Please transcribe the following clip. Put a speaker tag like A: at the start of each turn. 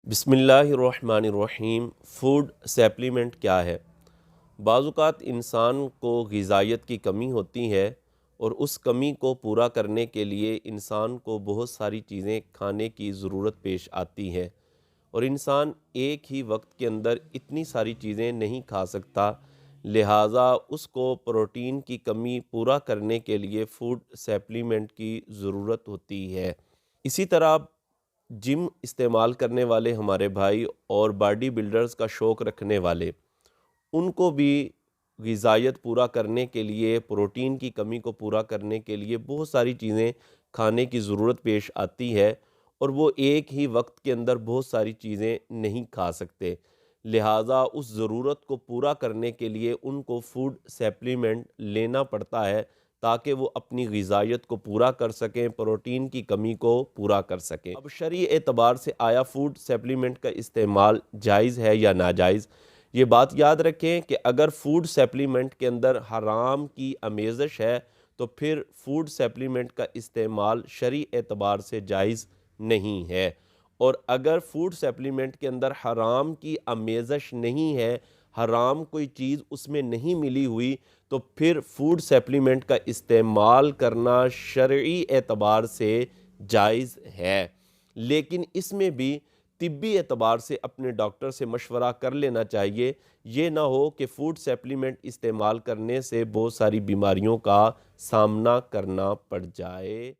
A: بسم اللہ الرحمن الرحیم۔ فوڈ سپلیمنٹ کیا ہے؟ بعض اوقات انسان کو غذائیت کی کمی ہوتی ہے اور اس کمی کو پورا کرنے کے لیے انسان کو بہت ساری چیزیں کھانے کی ضرورت پیش آتی ہے اور انسان ایک ہی وقت کے اندر اتنی ساری چیزیں نہیں کھا سکتا، لہٰذا اس کو پروٹین کی کمی پورا کرنے کے لیے فوڈ سپلیمنٹ کی ضرورت ہوتی ہے۔ اسی طرح جم استعمال کرنے والے ہمارے بھائی اور باڈی بلڈرز کا شوق رکھنے والے، ان کو بھی غذائیت پورا کرنے کے لیے، پروٹین کی کمی کو پورا کرنے کے لیے بہت ساری چیزیں کھانے کی ضرورت پیش آتی ہے اور وہ ایک ہی وقت کے اندر بہت ساری چیزیں نہیں کھا سکتے، لہٰذا اس ضرورت کو پورا کرنے کے لیے ان کو فوڈ سپلیمنٹ لینا پڑتا ہے تاکہ وہ اپنی غذائیت کو پورا کر سکیں، پروٹین کی کمی کو پورا کر سکیں۔ اب شرعی اعتبار سے آیا فوڈ سپلیمنٹ کا استعمال جائز ہے یا ناجائز؟ یہ بات یاد رکھیں کہ اگر فوڈ سپلیمنٹ کے اندر حرام کی آمیزش ہے تو پھر فوڈ سپلیمنٹ کا استعمال شرعی اعتبار سے جائز نہیں ہے، اور اگر فوڈ سپلیمنٹ کے اندر حرام کی آمیزش نہیں ہے، حرام کوئی چیز اس میں نہیں ملی ہوئی، تو پھر فوڈ سپلیمنٹ کا استعمال کرنا شرعی اعتبار سے جائز ہے، لیکن اس میں بھی طبی اعتبار سے اپنے ڈاکٹر سے مشورہ کر لینا چاہیے۔ یہ نہ ہو کہ فوڈ سپلیمنٹ استعمال کرنے سے بہت ساری بیماریوں کا سامنا کرنا پڑ جائے۔